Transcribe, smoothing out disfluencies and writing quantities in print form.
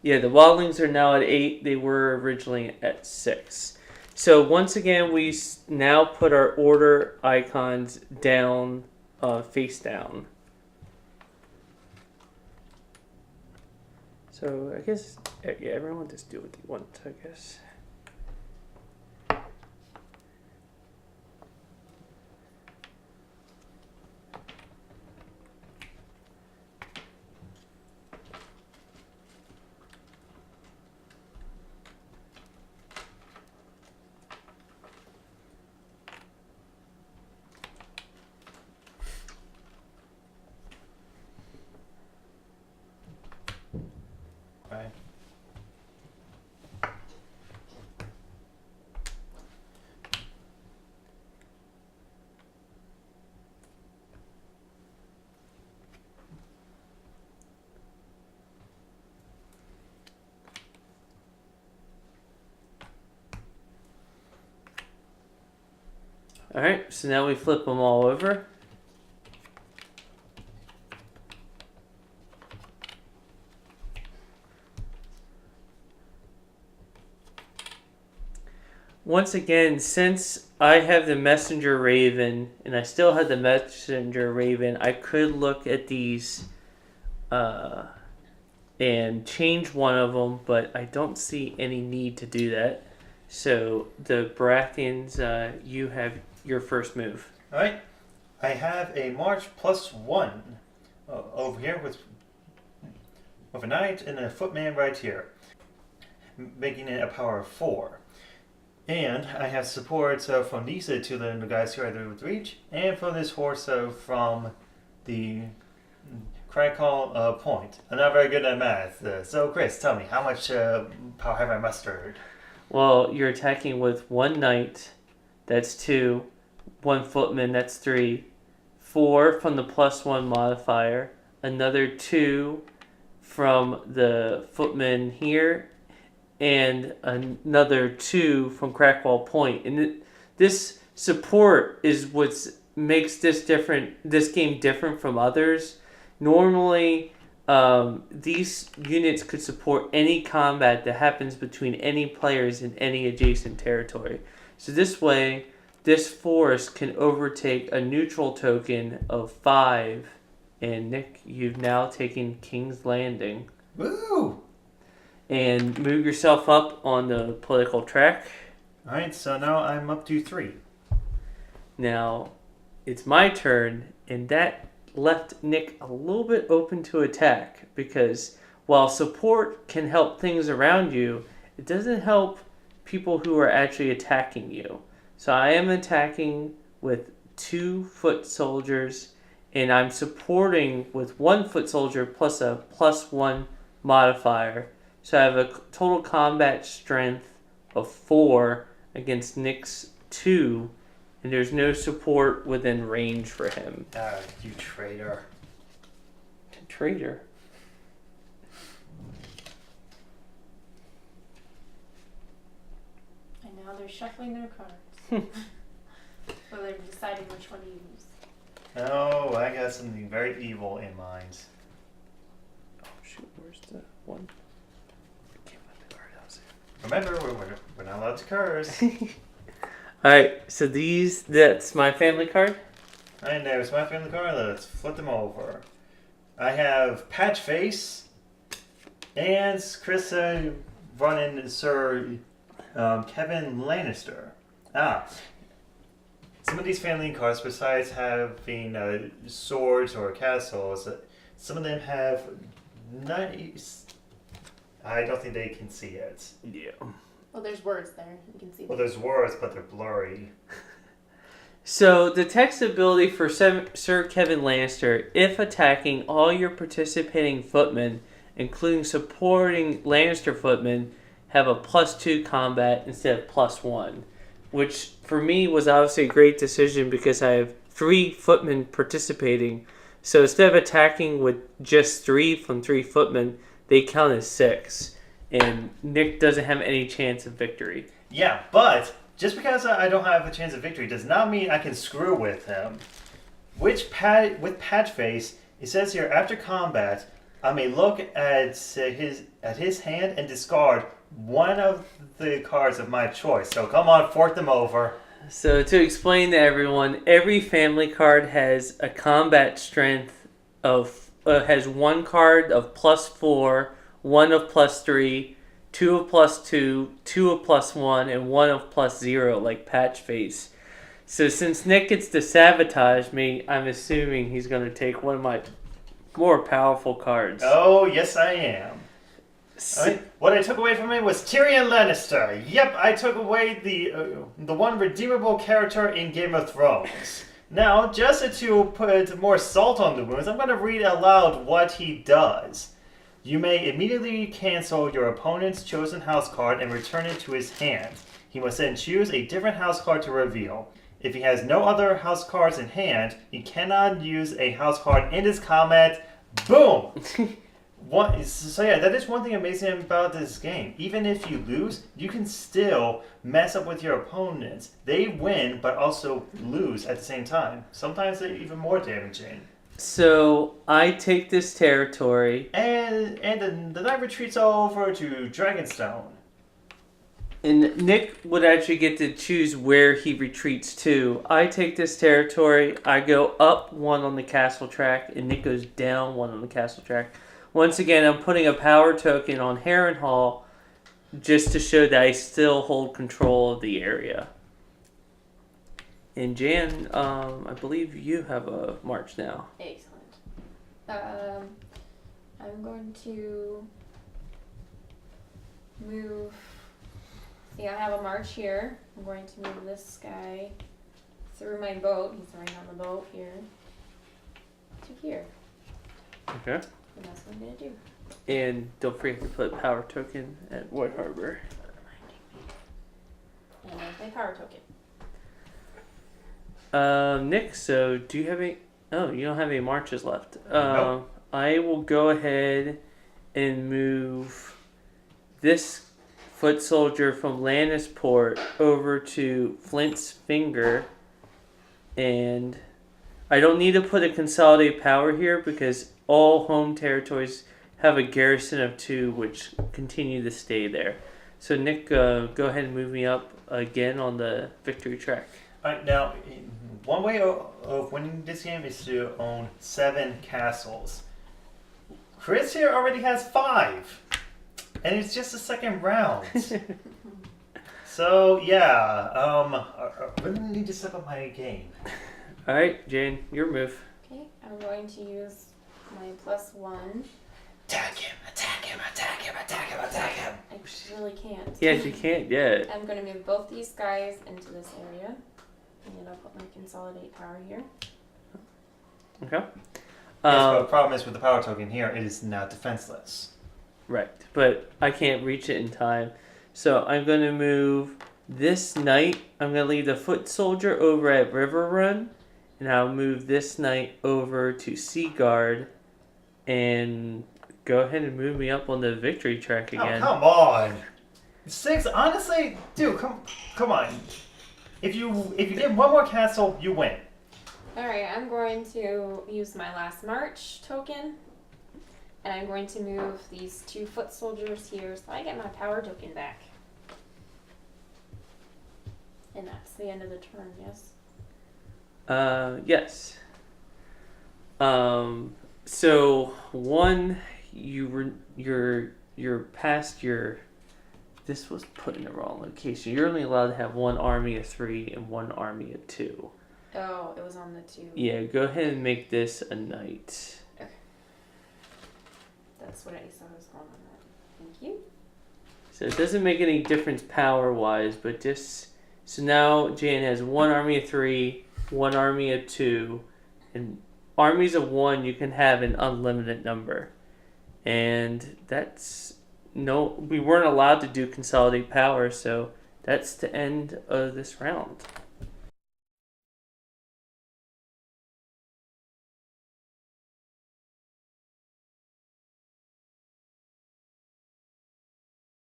Yeah, the wildlings are now at 8. They were originally at 6. So once again, we now put our order icons down, face down. So I guess, yeah, everyone just do what they want, I guess. Right. Alright, so now we flip them all over. Once again, since I have the Messenger Raven, and I still have the Messenger Raven, I could look at these and change one of them, but I don't see any need to do that. So, the Baratheons, you have your first move. Alright. I have a March +1 over here with a knight and a footman right here, making it a power of 4. And I have support from Nisa to the guys who are there with reach, and from this horse from the Crackle point. I'm not very good at math. So Chris, tell me, how much power have I mustered? Well, you're attacking with one knight, that's 2, one footman, that's 3, 4 from the +1 modifier, another 2 from the footman here, and another 2 from Crackwall Point. And this support is what makes this game different from others. Normally, these units could support any combat that happens between any players in any adjacent territory. So this way, this force can overtake a neutral token of 5. And Nick, you've now taken King's Landing. Woo! And move yourself up on the political track. Alright, so now I'm up to 3. Now, it's my turn, and that left Nick a little bit open to attack, because while support can help things around you, it doesn't help people who are actually attacking you. So I am attacking with 2 foot soldiers, and I'm supporting with 1 foot soldier plus a +1 modifier. So I have a total combat strength of 4 against Nick's 2, and there's no support within range for him. Ah, you traitor. Traitor? And now they're shuffling their cards. So they're deciding which one to use. Oh, I got something very evil in mind. Oh shoot, where's the one? I can't find the card house. Remember, we're not allowed to curse. Alright, so that's my family card. And there's my family card. Let's flip them over. I have Patch Face and Chris running Sir Kevin Lannister. Some of these family cards, besides having swords or castles, some of them have nice. I don't think they can see it. Yeah. Well, there's words there. You can see Well, them. there's words, but they're blurry. So, the text ability for Sir Kevin Lannister, if attacking all your participating footmen, including supporting Lannister footmen, have a +2 combat instead of +1. Which, for me, was obviously a great decision because I have 3 footmen participating. So, instead of attacking with just 3 from 3 footmen, they count as 6. And Nick doesn't have any chance of victory. Yeah, but just because I don't have a chance of victory does not mean I can screw with him. With Patch Face, it says here, after combat, I may look at his hand and discard one of the cards of my choice. So come on, fork them over. So to explain to everyone, every family card has a combat strength of has one card of +4, one of +3, two of +2, two of +1, and one of +0, like Patch Face. So since Nick gets to sabotage me, I'm assuming he's going to take one of my more powerful cards. Oh, yes, I am. What I took away from it was Tyrion Lannister. Yep, I took away the one redeemable character in Game of Thrones. Now, just to put more salt on the wounds, I'm going to read aloud what he does. You may immediately cancel your opponent's chosen house card and return it to his hand. He must then choose a different house card to reveal. If he has no other house cards in hand, he cannot use a house card in his combat. Boom! So yeah, that is one thing amazing about this game. Even if you lose, you can still mess up with your opponents. They win, but also lose at the same time. Sometimes they're even more damaging. So I take this territory, And the knight retreats over to Dragonstone. and Nick would actually get to choose where he retreats to. I take this territory, I go up one on the castle track, and Nick goes down one on the castle track. Once again, I'm putting a power token on Harrenhal just to show that I still hold control of the area. And Jan, I believe you have a march now. Excellent. I'm going to move. See, I have a march here. I'm going to move this guy through my boat. He's right on the boat here. To here. Okay. And that's what I'm going to do. And don't forget to put power token at Wood Harbor. And there's my power token. Nick, so do you have any... Oh, you don't have any marches left. Nope. I will go ahead and move this foot soldier from Lannisport over to Flint's Finger. And I don't need to put a consolidated power here because all home territories have a garrison of 2 which continue to stay there. So Nick, go ahead and move me up again on the victory track. Alright, now, one way of winning this game is to own 7 castles. Chris here already has 5, and it's just the second round. So yeah, I really need to step up my game. All right, Jane, your move. Okay, I'm going to use my +1. Attack him! Attack him! Attack him! Attack him! Attack him! I really can't. Yes, you can't yet. I'm going to move both these guys into this area. And then I'll put my consolidate power here. Okay. Yes, but the problem is with the power token here, it is now defenseless. Right, but I can't reach it in time. So I'm going to move this knight. I'm going to leave the foot soldier over at River Run. And I'll move this knight over to Seaguard. And go ahead and move me up on the victory track again. Oh, come on! 6, honestly, dude, come on. If you get one more castle, you win. Alright, I'm going to use my last march token. And I'm going to move these 2 foot soldiers here so I get my power token back. And that's the end of the turn, yes? Yes. So one, you're past your. This was put in the wrong location. You're only allowed to have 1 army of 3 and 1 army of 2. Oh, it was on the 2. Yeah, go ahead and make this a knight. Okay. That's what I saw was going on that. Thank you. So it doesn't make any difference power wise, but just so now Jan has 1 army of 3, 1 army of 2, and armies of 1 you can have an unlimited number. And that's we weren't allowed to do consolidate power, so that's the end of this round.